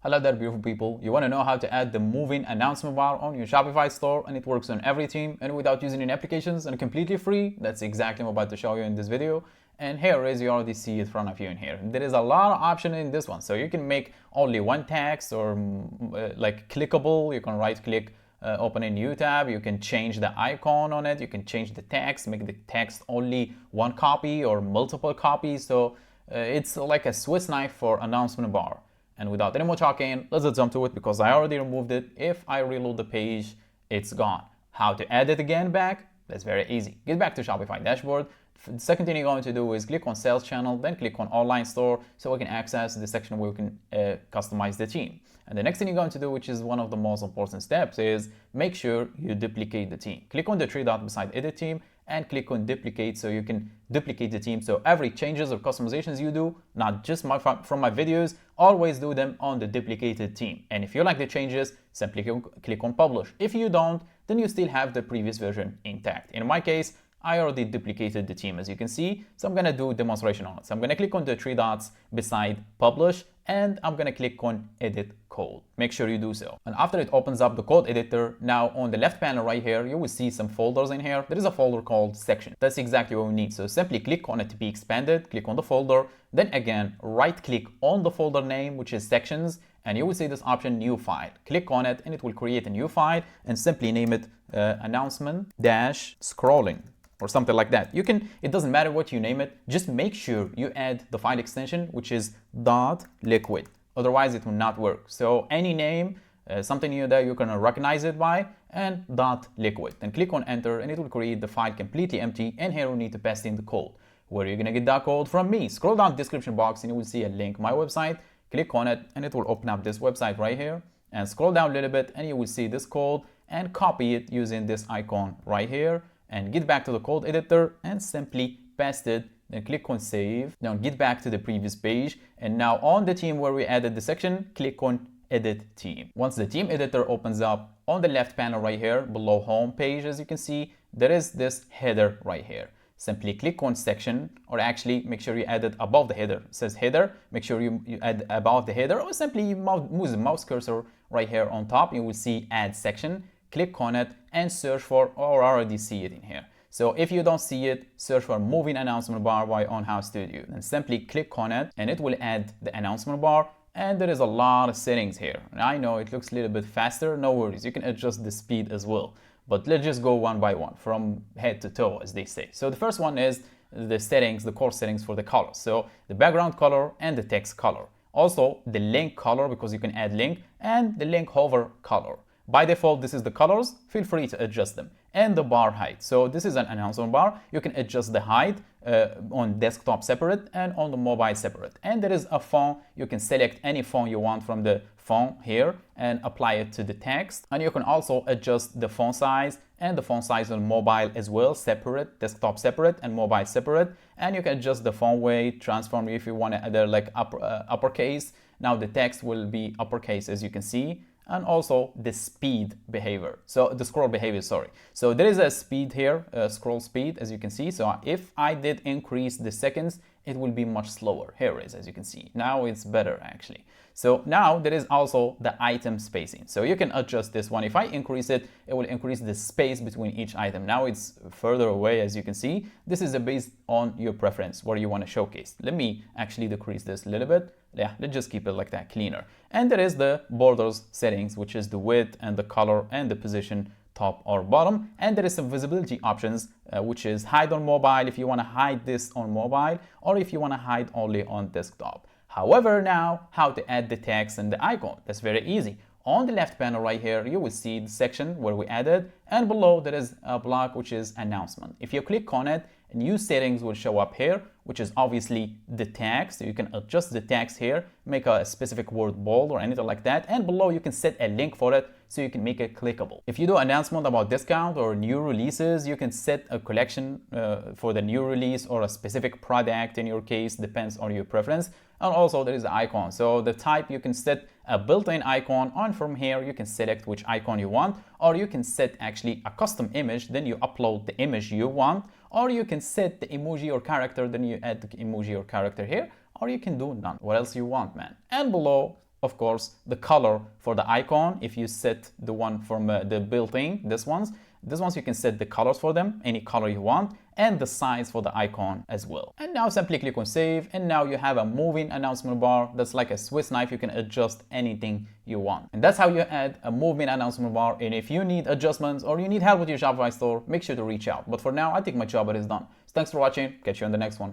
Hello there, beautiful people. You want to know how to add the moving announcement bar on your Shopify store, and it works on every theme and without using any applications and completely free? That's exactly what I'm about to show you in this video. And here is, you already see it in front of you in here. There is a lot of option in this one. So you can make only one text or like clickable. You can right click, open a new tab. You can change the icon on it. You can change the text, make the text only one copy or multiple copies. So it's like a Swiss knife for announcement bar. And without any more talking, let's just jump to it because I already removed it. If I reload the page, it's gone. How to add it again back? That's very easy. Get back to Shopify dashboard. The second thing you're going to do is click on sales channel, then click on online store so we can access the section where we can customize the theme. And the next thing you're going to do, which is one of the most important steps, is make sure you duplicate the theme. Click on the three dots beside edit theme and click on duplicate so you can duplicate the theme. So every changes or customizations you do, not just from my videos, always do them on the duplicated theme. And if you like the changes, simply click on publish. If you don't, then you still have the previous version intact. In my case, I already duplicated the theme, as you can see, so I'm gonna do a demonstration on it. So I'm gonna click on the three dots beside publish, and I'm gonna click on edit code. Make sure you do so. And after it opens up the code editor, now on the left panel right here, you will see some folders in here. There is a folder called section. That's exactly what we need. So simply click on it to be expanded, click on the folder, then again, right click on the folder name, which is sections, and you will see this option, new file. Click on it and it will create a new file and simply name it announcement dash scrolling, or something like that. You can, it doesn't matter what you name it, just make sure you add the file extension, which is .liquid. Otherwise it will not work. So any name, something new that you can recognize it by, and .liquid. Then click on enter and it will create the file completely empty, and here we need to paste in the code. Where are you gonna get that code from? Me. Scroll down the description box and you will see a link, my website. Click on it and it will open up this website right here, and scroll down a little bit and you will see this code, and copy it using this icon right here, and get back to the code editor and simply paste it. Then click on save. Now get back to the previous page, and now on the theme where we added the section, click on edit theme. Once the theme editor opens up, on the left panel right here below home page, as you can see, there is this header right here. Simply click on section, or actually make sure you add it above the header. It says header, make sure you add above the header, or simply move the mouse cursor right here on top. You will see add section. Click on it and search for, or already see it in here. So if you don't see it, search for moving announcement bar by On House Studio. Then simply click on it and it will add the announcement bar. And there is a lot of settings here. And I know it looks a little bit faster, no worries. You can adjust the speed as well. But let's just go one by one, from head to toe, as they say. So the first one is the settings, the core settings for the colors. So the background color and the text color. Also the link color, because you can add link, and the link hover color. By default, this is the colors. Feel free to adjust them. And the bar height. So this is an announcement bar. You can adjust the height on desktop separate and on the mobile separate. And there is a font. You can select any font you want from the font here and apply it to the text. And you can also adjust the font size and the font size on mobile as well, separate, desktop separate and mobile separate. And you can adjust the font weight, transform if you want to add like uppercase. Now the text will be uppercase, as you can see. And also the speed behavior. So the scroll behavior, sorry. So there is a speed here, scroll speed, as you can see. So if I did increase the seconds, it will be much slower. Here it is, as you can see. Now it's better actually. So now there is also the item spacing. So you can adjust this one. If I increase it, it will increase the space between each item. Now it's further away, as you can see. This is based on your preference, where you want to showcase. Let me actually decrease this a little bit. Yeah, let's just keep it like that, cleaner. And there is the borders settings, which is the width and the color and the position, top or bottom. And there is some visibility options, which is hide on mobile if you want to hide this on mobile, or if you want to hide only on desktop. However, now how to add the text and the icon. That's very easy. On the left panel right here, you will see the section where we added, and below there is a block which is announcement. If you click on it, new settings will show up here, which is obviously the text. So you can adjust the text here, make a specific word bold or anything like that. And below you can set a link for it so you can make it clickable. If you do announcement about discount or new releases, you can set a collection for the new release or a specific product in your case, depends on your preference. And also there is the icon. So the type, you can set a built-in icon, and from here you can select which icon you want, or you can set actually a custom image, then you upload the image you want, or you can set the emoji or character, then you add the emoji or character here, or you can do none. What else you want, man? And below of course, the color for the icon. If you set the one from the built-in, these ones you can set the colors for them, any color you want, and the size for the icon as well. And now simply click on save, and now you have a moving announcement bar that's like a Swiss knife. You can adjust anything you want. And that's how you add a moving announcement bar. And if you need adjustments or you need help with your Shopify store, make sure to reach out. But for now, I think my job is done. So thanks for watching. Catch you on the next one.